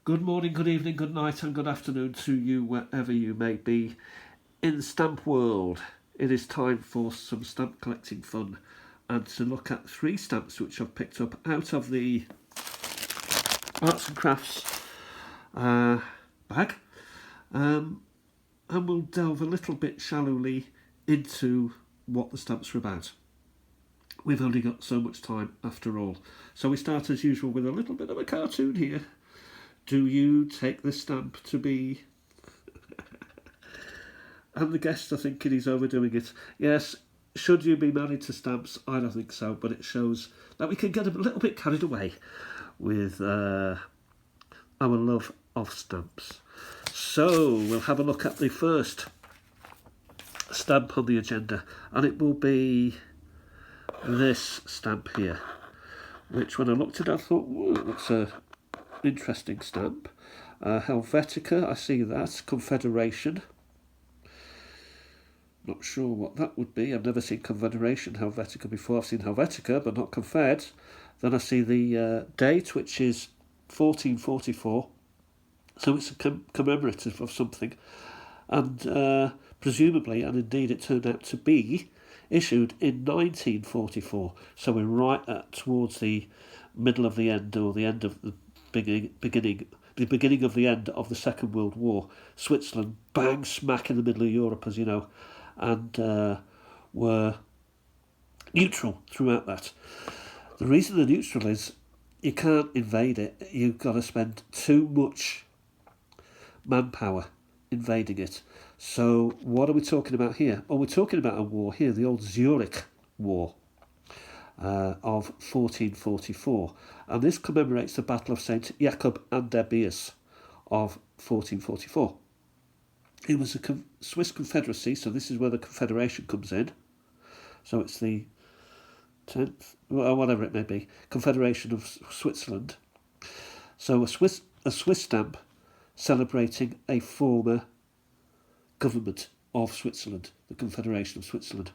Good morning, good evening, good night, and good afternoon to you wherever you may be in the stamp world. It is time for some stamp collecting fun and to look at 3 stamps which I've picked up out of the Arts and Crafts bag, and we'll delve a little bit shallowly into what the stamps are about. We've only got so much time after all, so we start as usual with a little bit of a cartoon here. Do you take this stamp to be... And the guests are thinking he's overdoing it. Yes, should you be married to stamps? I don't think so, but it shows that we can get a little bit carried away with our love of stamps. So we'll have a look at the first stamp on the agenda, and it will be this stamp here, which when I looked at it I thought, whoa, that's a interesting stamp. Helvetica, I see that. Confederation. Not sure what that would be. I've never seen Confederation Helvetica before. I've seen Helvetica, but not Confed. Then I see the date, which is 1444. So it's a commemorative of something. And presumably, and indeed it turned out to be, issued in 1944. So we're right towards the middle of the end, or the end of the beginning of the end of the Second World War. Switzerland, bang smack in the middle of Europe, as you know, and were neutral throughout that. The reason they're neutral is you can't invade it. You've got to spend too much manpower invading it. So what are we talking about here? Well, we're talking about a war here, the old Zurich War of 1444. And this commemorates the Battle of St. Jakob an der Birs of 1444. It was a Swiss Confederacy, so this is where the Confederation comes in. So it's the 10th, or whatever it may be, Confederation of Switzerland. So a Swiss stamp celebrating a former government of Switzerland, the Confederation of Switzerland.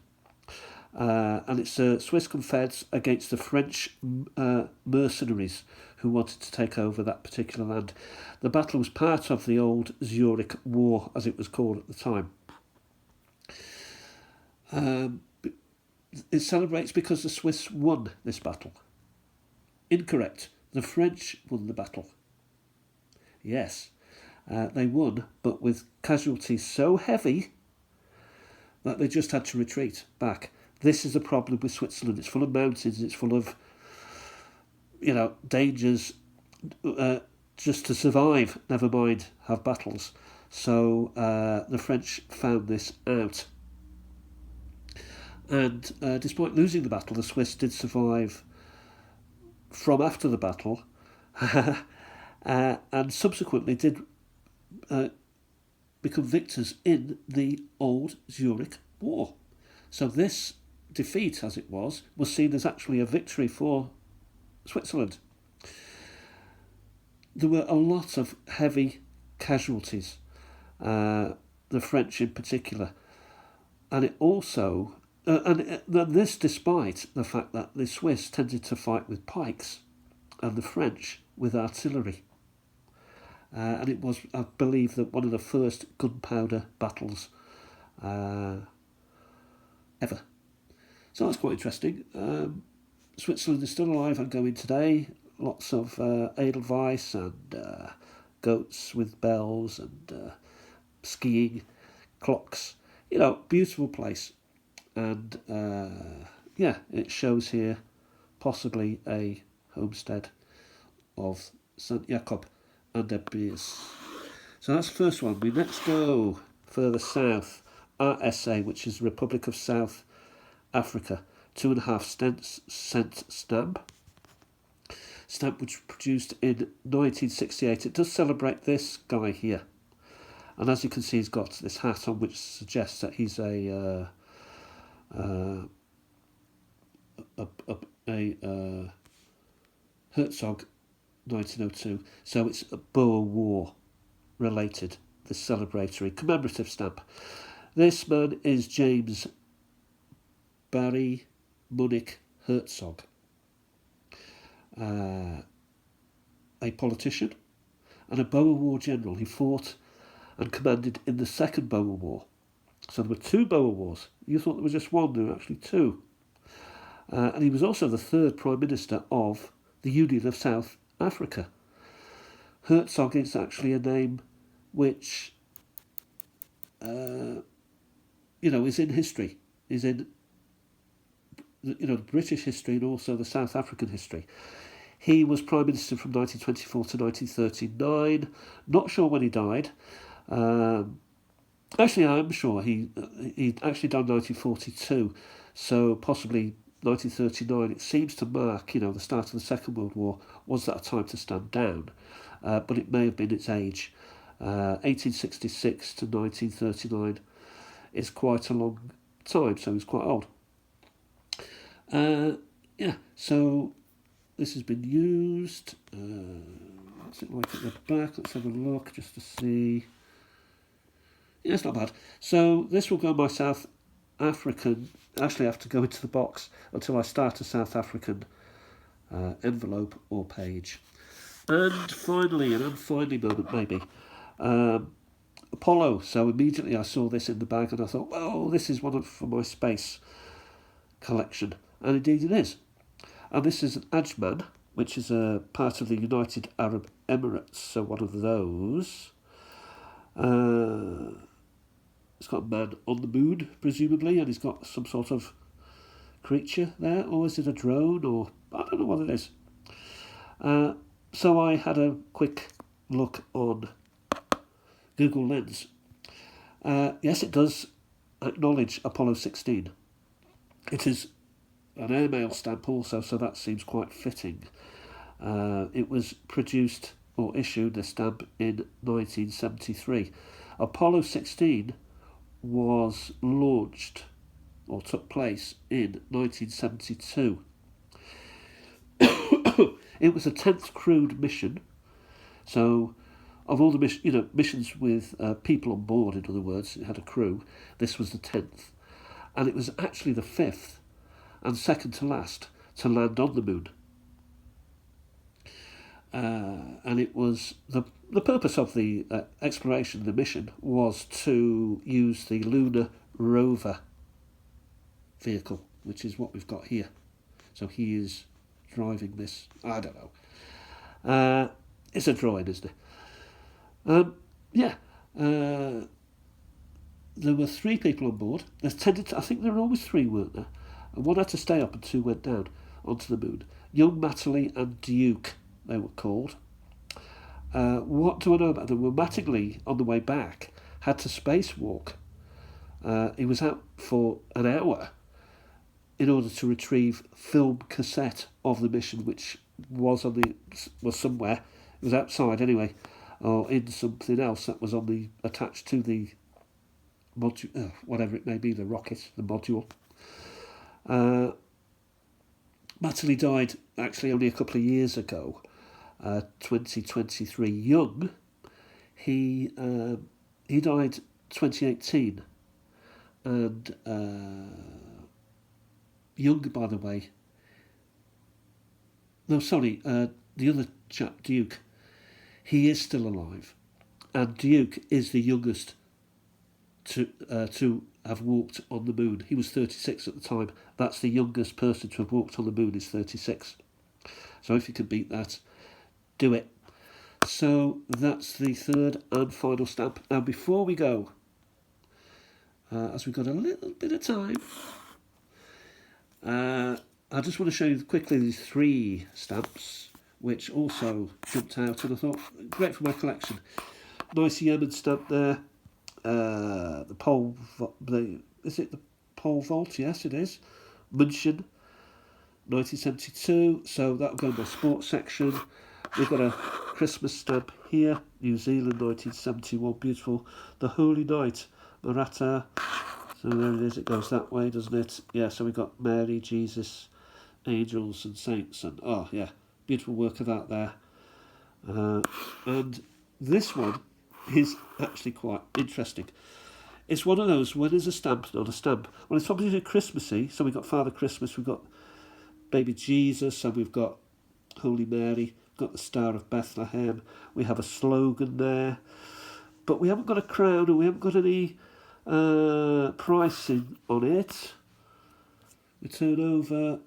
And it's Swiss Confeds against the French mercenaries who wanted to take over that particular land. The battle was part of the old Zurich War, as it was called at the time. It celebrates because the Swiss won this battle. Incorrect. The French won the battle. Yes, they won, but with casualties so heavy that they just had to retreat back. This is a problem with Switzerland. It's full of mountains. It's full of, dangers just to survive, never mind have battles. So the French found this out. And despite losing the battle, the Swiss did survive from after the battle and subsequently did become victors in the old Zurich War. So this defeat, as it was seen as actually a victory for Switzerland. There were a lot of heavy casualties, the French in particular, and it also, this despite the fact that the Swiss tended to fight with pikes and the French with artillery. And it was, I believe, that one of the first gunpowder battles ever. So that's quite interesting. Switzerland is still alive and going today. Lots of Edelweiss and goats with bells and skiing, clocks. Beautiful place. And it shows here possibly a homestead of St. Jakob an der Birs. So that's the first one. We next go further south. RSA, which is Republic of South Africa, 2.5 cent stamp which was produced in 1968. It does celebrate this guy here, and as you can see, he's got this hat on, which suggests that he's a Herzog 1902. So it's a Boer War related, this celebratory commemorative stamp. This man is James Barry Munich Herzog, a politician and a Boer War general. He fought and commanded in the Second Boer War. So there were two Boer Wars. You thought there was just one, there were actually two. And he was also the third Prime Minister of the Union of South Africa. Herzog is actually a name which, is in history, is in, British history and also the South African history. He was Prime Minister from 1924 to 1939. Not sure when he died. Actually, I'm sure he actually died in 1942, so possibly 1939. It seems to mark, the start of the Second World War. Was that a time to stand down? But it may have been its age. 1866 to 1939 is quite a long time, so he's quite old. So this has been used. What's it like at the back? Let's have a look just to see. Yeah, it's not bad. So this will go on my South African. Actually, I have to go into the box until I start a South African envelope or page. And finally, an unfinally moment maybe, Apollo. So immediately I saw this in the bag and I thought, well, this is one for my space collection. And indeed it is. And this is an Ajman, which is a part of the United Arab Emirates. So one of those. It's got a man on the moon, presumably, and he's got some sort of creature there, or is it a drone, or I don't know what it is. So I had a quick look on Google Lens. Yes, it does acknowledge Apollo 16. It is an airmail stamp also, so that seems quite fitting. It was produced or issued, a stamp, in 1973. Apollo 16 was launched or took place in 1972. It was a 10th crewed mission. So, of all the missions with people on board, in other words, it had a crew, this was the 10th. And it was actually the 5th and second to last to land on the moon. And it was the purpose of the exploration, the mission, was to use the Lunar Rover vehicle, which is what we've got here. So he is driving this. I don't know. It's a drawing, isn't it? There were 3 people on board. I think there were always 3, weren't there? And 1 had to stay up and 2 went down onto the moon. Young, Matterley and Duke, they were called. What do I know about them? Well, Mattingly, on the way back, had to spacewalk. He was out for an hour in order to retrieve film cassette of the mission, which was somewhere. It was outside anyway, or in something else that was attached to the module, whatever it may be, the rocket, the module. Matterley died actually only a couple of years ago. 2023. Young, he died 2018, and Young, by the way. No, sorry, the other chap, Duke, he is still alive, and Duke is the youngest to have walked on the moon. He was 36 at the time. That's the youngest person to have walked on the moon, is 36. So if you can beat that, do it. So that's the third and final stamp. Now before we go, as we've got a little bit of time, I just want to show you quickly these 3 stamps which also jumped out and I thought, great for my collection. Nice Yemen stamp there. The pole, is it the pole vault? Yes, it is. München, 1972. So that'll go in my sports section. We've got a Christmas stamp here, New Zealand, 1971, beautiful. The Holy Night, Maratta. So there it is, it goes that way, doesn't it? Yeah, so we've got Mary, Jesus, angels and saints, and oh yeah, beautiful work of that there. And this one is actually quite interesting. It's one of those, when is a stamp not a stamp? Well, it's obviously Christmassy, so we've got Father Christmas, we've got Baby Jesus, and we've got Holy Mary, we've got the Star of Bethlehem. We have a slogan there. But we haven't got a crown and we haven't got any pricing on it. We turn over.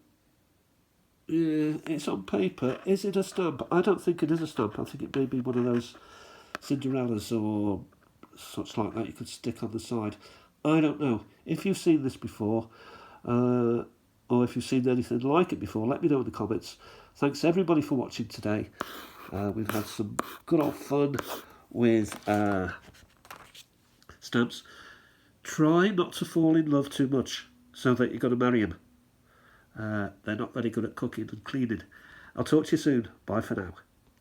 Yeah, it's on paper. Is it a stamp? I don't think it is a stamp. I think it may be one of those Cinderellas or such like that you could stick on the side. I don't know. If you've seen this before, or if you've seen anything like it before, let me know in the comments. Thanks everybody for watching today. We've had some good old fun with stamps. Try not to fall in love too much so that you're going to marry them. They're not very good at cooking and cleaning. I'll talk to you soon. Bye for now.